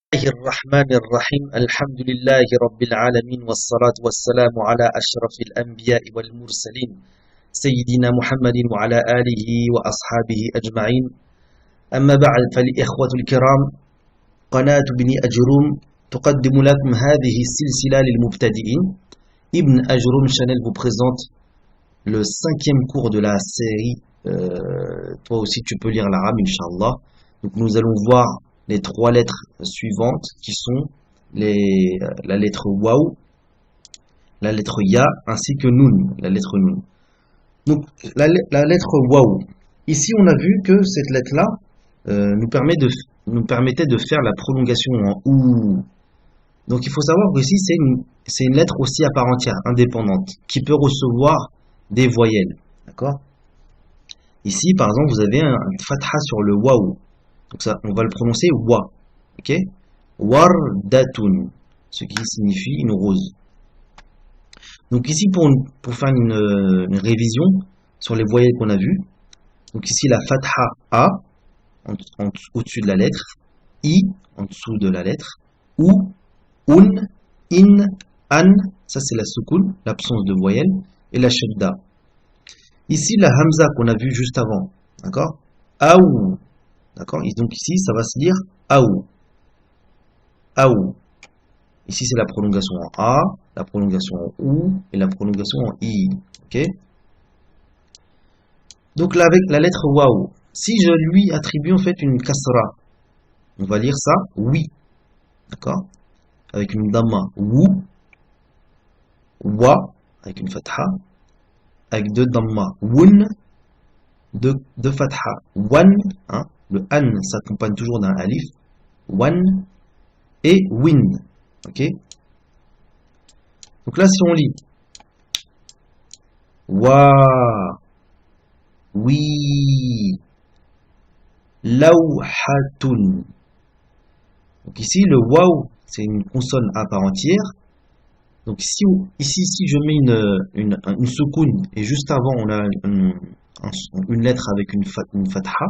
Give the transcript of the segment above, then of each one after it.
الله الرحمن الرحيم الحمد لله رب العالمين والصلاة والسلام على أشرف الأنبياء والمرسلين سيدنا محمد وعلى آله وأصحابه أجمعين أما بعد فالإخوة الكرام قناة بني أجروم تقدم لكم هذه السلسلة للمبتدئين Ibn Ajroum Channel vous présente le 5e cours de la série toi aussi tu peux lire l'arabe Inch'Allah. Donc nous allons voir les 3 lettres suivantes qui sont la lettre Waw, la lettre Ya ainsi que Nun, la lettre Nun. Donc la lettre Waw, ici on a vu que cette lettre-là nous permettait de faire la prolongation en OU. Donc il faut savoir que ici c'est une lettre aussi à part entière, indépendante, qui peut recevoir des voyelles. D'accord? Ici par exemple vous avez un fatha sur le Waw. Donc ça, on va le prononcer wa, ok? Wardatun, ce qui signifie une rose. Donc ici, pour faire une révision sur les voyelles qu'on a vues, donc ici la fatha a, au-dessus de la lettre, i, en dessous de la lettre, ou, un, in, an, ça c'est la soukoun, l'absence de voyelle, et la shadda. Ici la hamza qu'on a vu juste avant, d'accord? Aou. D'accord? Donc ici, ça va se lire Aou. Aou. Ici, c'est la prolongation en A, la prolongation en OU et la prolongation en I. Ok? Donc là, avec la lettre Waw, si je lui attribue en fait une kasra, on va lire ça oui. D'accord? Avec une damma Wou, Wa, avec une fatha, avec 2 damma Wun, 2 fatha Wan, hein? Le an s'accompagne toujours d'un alif. Wan et win. Ok? Donc là, si on lit wa, wi, lawhatun. Donc ici, le waw, c'est une consonne à part entière. Donc ici, si je mets une soukoun et juste avant on a une lettre avec une fatha,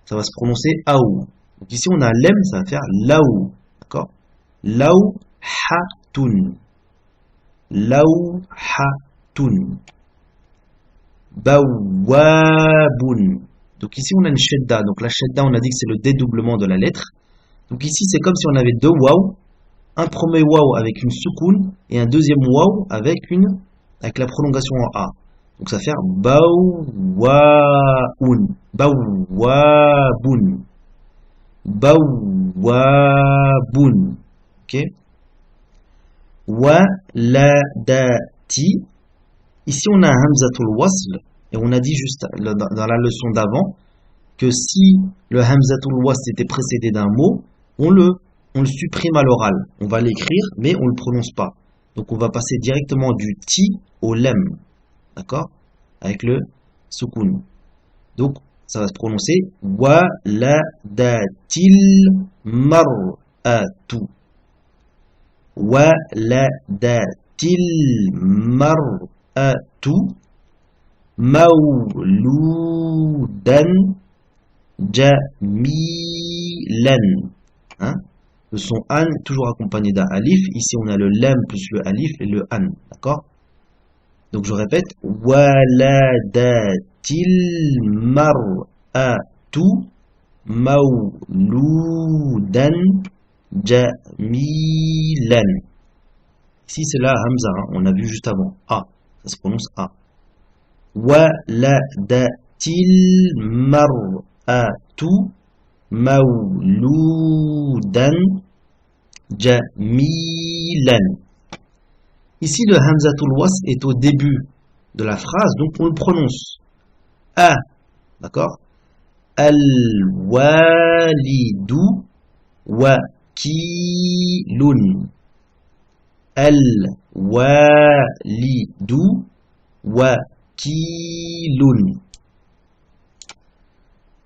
ça va se prononcer aou. Donc ici on a lem, ça va faire laou, d'accord? Laou hatun, laou hatun, bawabun. Donc ici on a une shedda. Donc la shedda, on a dit que c'est le dédoublement de la lettre. Donc ici c'est comme si on avait 2 waw, un premier waw avec une soukoun et un deuxième waw avec la prolongation en a. Donc ça va faire bawaun, bawabun. Bawwabun. Ok? Waladati. Ici, on a un hamzatul wasl. Et on a dit juste dans la leçon d'avant que si le hamzatul wasl était précédé d'un mot, on le supprime à l'oral. On va l'écrire, mais on le prononce pas. Donc, on va passer directement du ti au lem. D'accord? Avec le soukoun. Donc, ça va se prononcer waladatil mar'atu. Waladatil mar'atu mawludan jamilan. Hein? Le son an toujours accompagné d'un alif. Ici on a le lem plus le alif et le an. D'accord? Donc je répète, waladatil mar'atu mawludan jamilan. Ici c'est la hamza, hein, on a vu juste avant, a, ça se prononce a. Waladatil mar'atu mawludan jamilan. Ici, le hamzatul wasl est au début de la phrase, donc on le prononce. A, d'accord? Al-walidu wakilun. Al-walidu wakilun.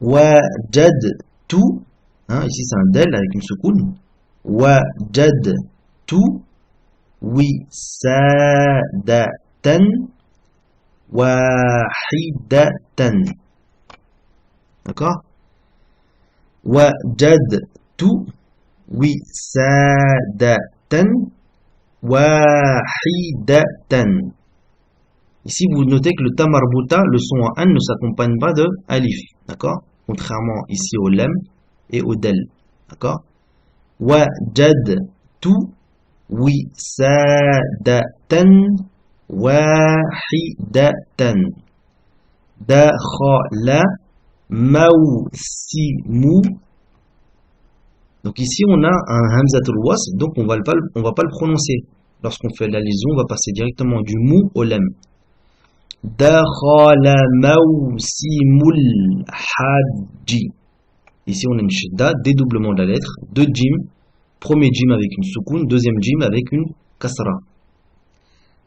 Wajadtu, hein, ici c'est un del avec une soukoun. Wajadtu wisadatan wahidatan. D'accord? Wajadtu wisadatan, wahidatan. Ici, vous notez que le ta marbuta, le son en an ne s'accompagne pas de alif, d'accord? Contrairement ici au lam et au del, d'accord? Wajadtu wisadatan wahidatan. Dakhala mawsimu. Donc ici, on a un hamzatul wasl, donc on va pas le prononcer. Lorsqu'on fait la liaison, on va passer directement du mou au lam. Dakhala mawsimul hajji. Ici, on a une shidda, dédoublement de la lettre, deux jim, premier jim avec une soukoun, deuxième jim avec une kasra.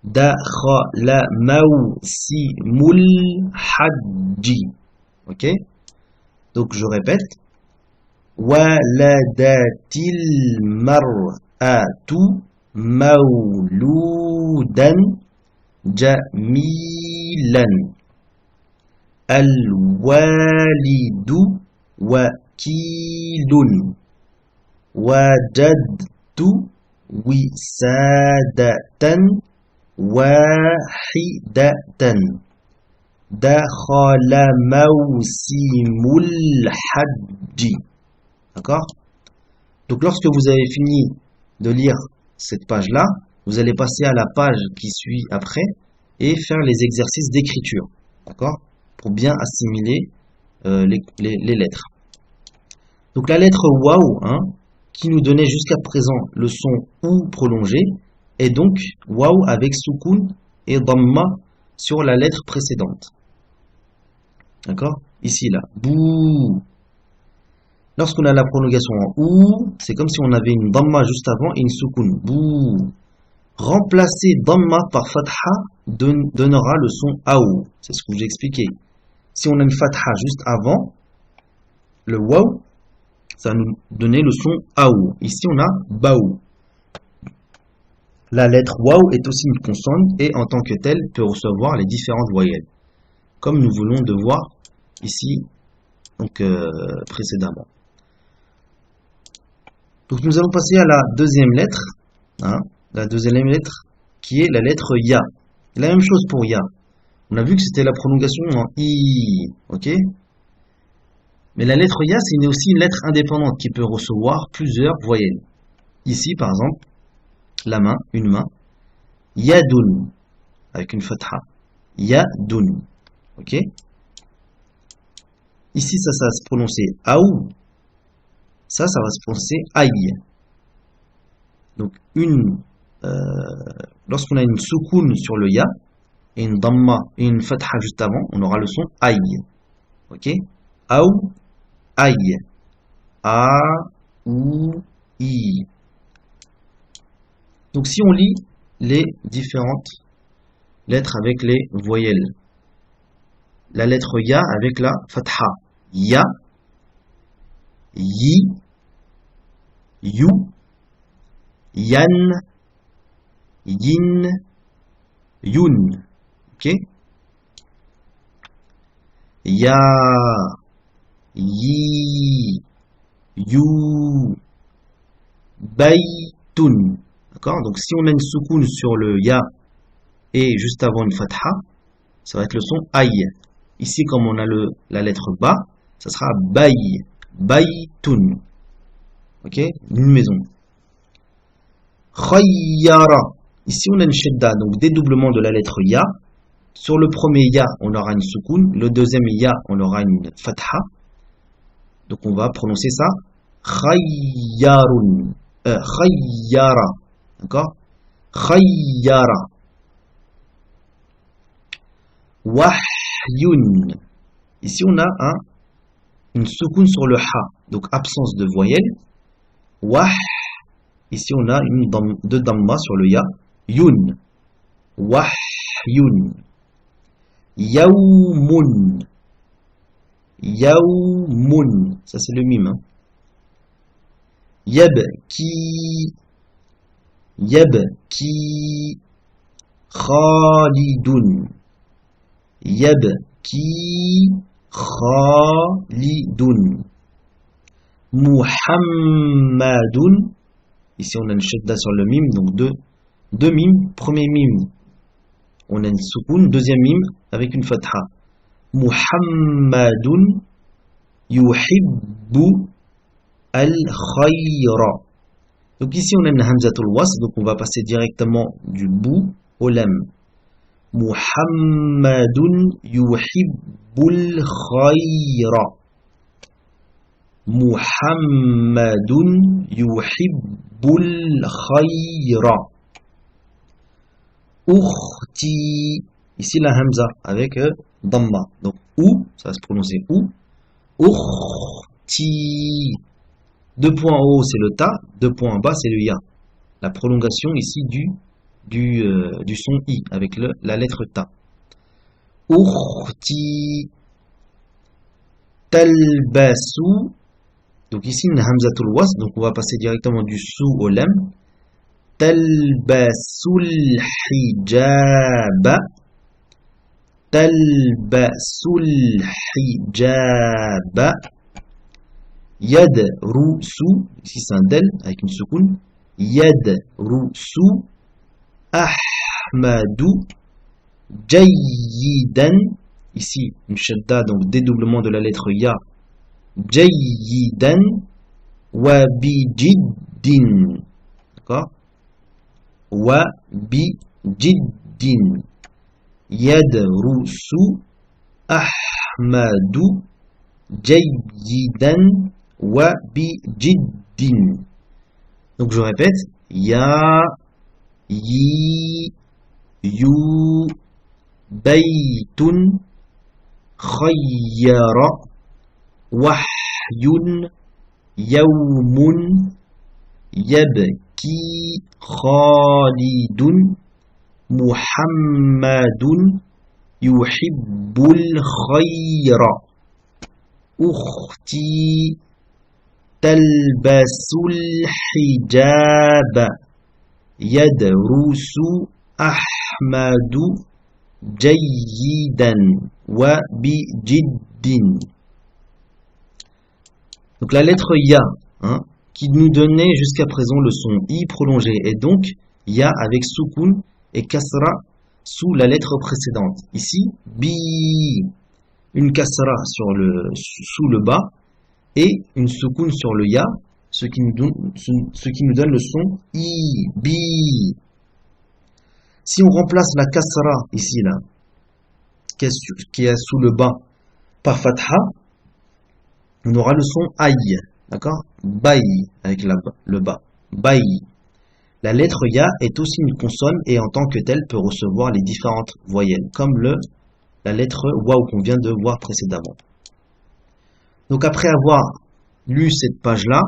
Dakhala mawsimul hajji. Ok? Donc, je répète. Waladatil mar'atu mawludan jamilan. Al-walidu wakilun. Wajadtu wisadatan wahidatan. Dakhala mawsimul hajji. D'accord? Donc lorsque vous avez fini de lire cette page-là, vous allez passer à la page qui suit après et faire les exercices d'écriture. D'accord? Pour bien assimiler les lettres. Donc la lettre waw, hein, qui nous donnait jusqu'à présent le son ou prolongé, est donc waw avec soukoun et dhamma sur la lettre précédente. D'accord? Ici, là. Bouh. Lorsqu'on a la prolongation en ou, c'est comme si on avait une dhamma juste avant et une soukoun. Bouh. Remplacer dhamma par fatha donnera le son aou. C'est ce que j'ai expliqué. Si on a une fatha juste avant, le waw, ça va nous donner le son aou. Ici, on a baou. La lettre waw est aussi une consonne et en tant que telle peut recevoir les différentes voyelles. Comme nous venons de voir ici donc précédemment. Donc nous allons passer à la deuxième lettre, hein, la deuxième lettre qui est la lettre ya. La même chose pour ya. On a vu que c'était la prolongation en i, ok? Mais la lettre ya, c'est aussi une lettre indépendante qui peut recevoir plusieurs voyelles. Ici, par exemple, la main, une main, yadun, avec une fatha, yadun, ok? Ici, ça va se prononcer aou. Ça va se prononcer aïe. Donc, lorsqu'on a une soukoun sur le ya, et une dhamma, et une fatha juste avant, on aura le son aïe. Ok? Aou, aïe. A, ou, i. Donc, si on lit les différentes lettres avec les voyelles, la lettre ya avec la fatha, ya, yi, yu, yan, yin, yun. Ok? Ya, yi, yu, baytun. D'accord? Donc si on a une soukoun sur le ya et juste avant une fatha, ça va être le son aïe. Ici, comme on a la lettre ba, ça sera bay, baytun. Ok? Une maison. Khayyara. Ici, on a une shedda, donc dédoublement de la lettre ya. Sur le premier ya, on aura une soukoun. Le deuxième ya, on aura une fatha. Donc, on va prononcer ça. Khayyarun. Khayyara. D'accord? Khayyara. Wahyun. Ici, on a une soukoun sur le ha. Donc, absence de voyelle. Wah. Ici, on a deux dhamma sur le ya. Yun. Wahyun. Yawmun. Yawmun. Ça, c'est le mime. Hein. Yabki. Yabki. Khalidun. Yabki. Khalidun. Muhammadun. Ici, on a une shadda sur le mime, donc deux mimes. Premier mime, on a une soukoun. Deuxième mime, avec une fatha. Muhammadun yuhibbu al-khayra. Donc ici, on a une hamzatul was, donc on va passer directement du bout au lam. Muhammadun yuhibbul khayra. Muhammadun yuhibbul khayra. Ukhti. Ici la hamza avec damma. Donc ou, ça va se prononcer ou. Ukhti. 2 points en haut c'est le ta, 2 points en bas c'est le ya. La prolongation ici du son i avec la lettre ta. Ukhti talbasu. Donc ici une hamzatul was, donc on va passer directement du sou au lam. Talbasul hijaba. Talbasul hijaba. Yadrusu, ici c'est un del avec une soukoun. Yadrusu Ahmadu Jayyidan. Ici une shadda, donc dédoublement de la lettre ya. Jayyidan wa bijiddin. D'accord? Wa bijiddin. Yadrusu Ahmadu Jayyidan wa bijiddin. Donc je répète, ya, yi, yu, baytun, khayyara, wahyun, yawmun, yabki, khalidun, muhammadun, yuhibbul khayra. Ukhti talbasul hijab. Yadrusu Ahmadu Jayyidan wa bijiddin. Donc la lettre ya, qui nous donnait jusqu'à présent le son i prolongé, et donc ya avec soukoun et kasra sous la lettre précédente. Ici bi, une kasra sous le bas et une soukoun sur le ya, ce qui nous donne le son i, bi. Si on remplace la kasra ici là, qui est sous le bas, par fatha, on aura le son aïe, d'accord? Bay avec le bas, bay. La lettre ya est aussi une consonne et en tant que telle peut recevoir les différentes voyelles, comme la lettre waouh qu'on vient de voir précédemment. Donc après avoir lu cette page-là,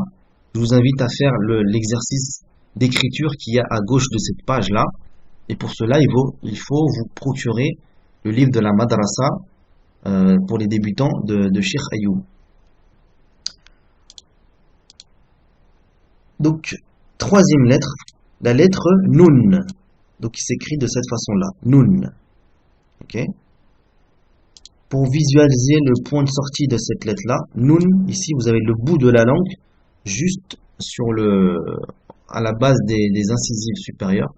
je vous invite à faire l'exercice d'écriture qu'il y a à gauche de cette page-là. Et pour cela, il faut vous procurer le livre de la madrasa pour les débutants de Cheikh Ayoub. Donc, troisième lettre, la lettre Nun. Donc, il s'écrit de cette façon-là, Nun. Ok. Pour visualiser le point de sortie de cette lettre-là, Nun, ici, vous avez le bout de la langue, juste à la base des incisives supérieures.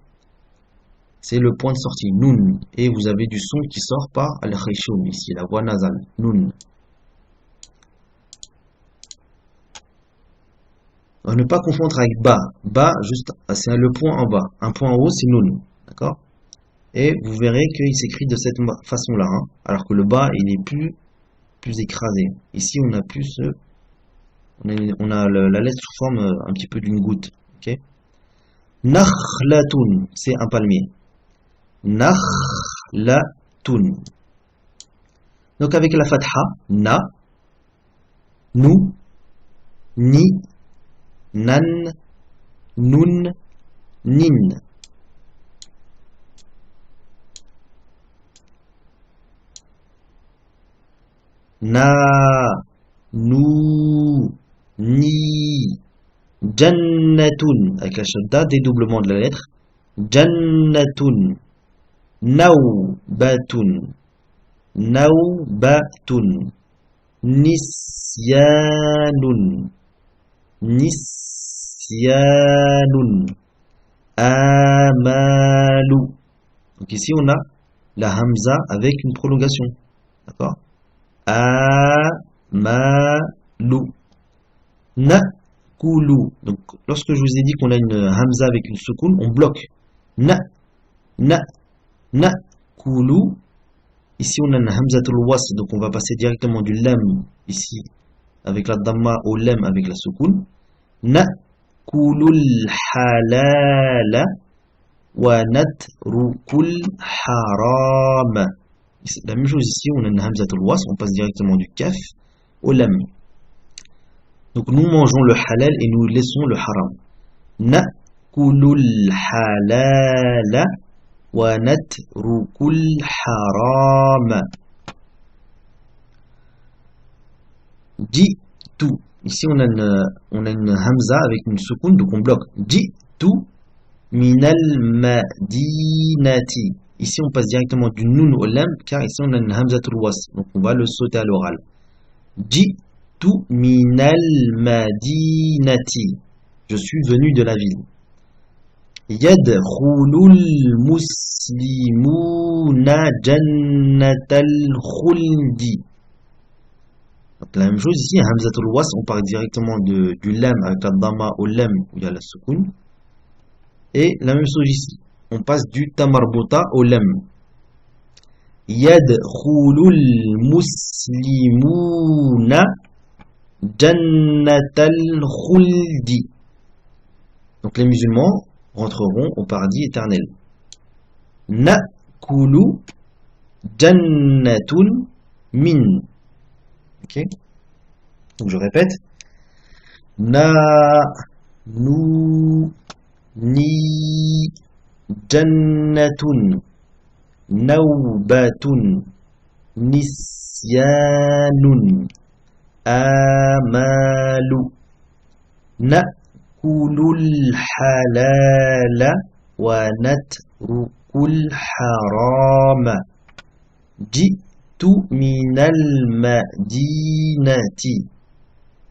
C'est le point de sortie, Nun. Et vous avez du son qui sort par Al-Khayshun, ici, la voix nasale, Nun. À ne pas confondre avec Ba. Ba, juste, c'est le point en bas. Un point en haut, c'est Nun. D'accord? Et vous verrez qu'il s'écrit de cette façon-là. Alors que le Ba, il est plus écrasé. Ici, on a plus on a la lettre sous forme un petit peu d'une goutte. Ok? Nakhlatun, c'est un palmier. Nakhlatun. Donc avec la fatha, na, nu, ni, nan, nun, nin. Na, nu, ni, jannatun, avec la shadda, dédoublement de la lettre, jannatun, naubatun, naubatun, nisyanun, nisyanun, amalu. Donc ici on a la hamza avec une prolongation, d'accord? Amalu, nakulu. Donc lorsque je vous ai dit qu'on a une hamza avec une soukoun, on bloque. Nakulu. Ici on a une hamzatul wasl, donc on va passer directement du lam ici avec la damma au lam avec la soukoun. Nakulul halala wa natrukul haram. La même chose ici, on a une hamzatul wasl, on passe directement du kaf au lam. Donc nous mangeons le halal et nous laissons le haram. Nakulul halala wa natrukul haram. Jitu. Ici on a une hamza avec une soukoun, donc on bloque. Jitu minal madinati. Ici on passe directement du noun au lam, car ici on a une hamzatul wasl, donc on va le sauter à l'oral. Jitu minal madinati. Je suis venu de la ville. Yadkhulul muslimuna jannatal khuldi. Donc la même chose ici, hamzatul wasl, on part directement du lam avec la dhamma au lam où il y a la soukoun. Et la même chose ici, on passe du tamarbuta au lam. Yadkhulul muslimuna jannatal khuldi. Donc les musulmans rentreront au paradis éternel. Nakulu jannatun min. Ok. Donc je répète. Na, nu, ni, jannatun, nawbatun, nisyanun, amalu. Nakulul halala wa natrukul harama. Jitu minal madinati.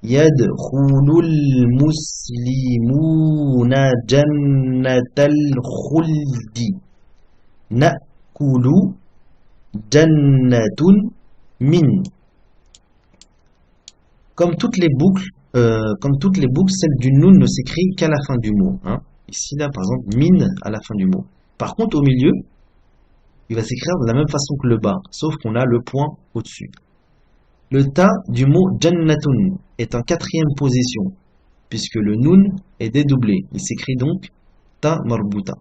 Yadkhulul muslimuna jannatal khuldi. Nakulu jannatun min. Comme toutes les boucles, celle du noun ne s'écrit qu'à la fin du mot. Hein. Ici, là, par exemple, min à la fin du mot. Par contre, au milieu, il va s'écrire de la même façon que le bas, sauf qu'on a le point au-dessus. Le ta du mot jannatun est en 4e position, puisque le noun est dédoublé. Il s'écrit donc ta marbuta.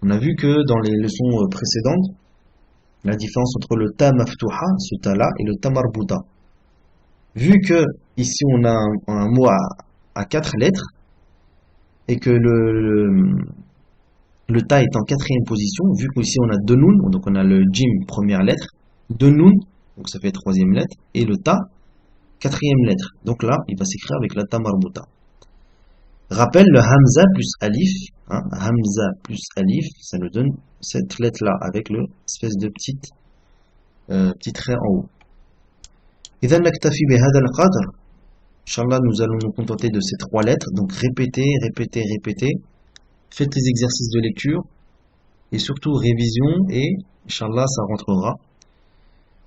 On a vu que dans les leçons précédentes, la différence entre le ta maftuha, ce ta là, et le ta marbuta. Vu que ici on a un mot à 4 lettres, et que le ta est en 4e position, vu qu'ici on a 2 nouns, donc on a le jim première lettre, 2 nouns, donc ça fait 3e lettre, et le ta 4e lettre. Donc là, il va s'écrire avec la ta marbuta. Rappelle le hamza plus alif, hein, hamza plus alif, ça nous donne cette lettre là avec le espèce de petit trait en haut. إذا نكتفي بهذا القدر. Inch'Allah, nous allons nous contenter de ces 3 lettres. Donc répétez. Faites les exercices de lecture et surtout révision et Inch'Allah ça rentrera.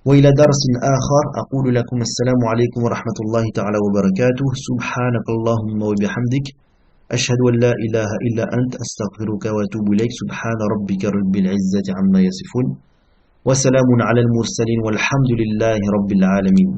وإلى درس آخر أقول لكم السلام عليكم ورحمة الله تعالى وبركاته. سبحانك اللهم وبحمدك أشهد أن لا إله إلا أنت أستغفرك وأتوب إليك. سبحان ربك رب العزة عما يصفون وسلام على المرسلين والحمد لله رب العالمين.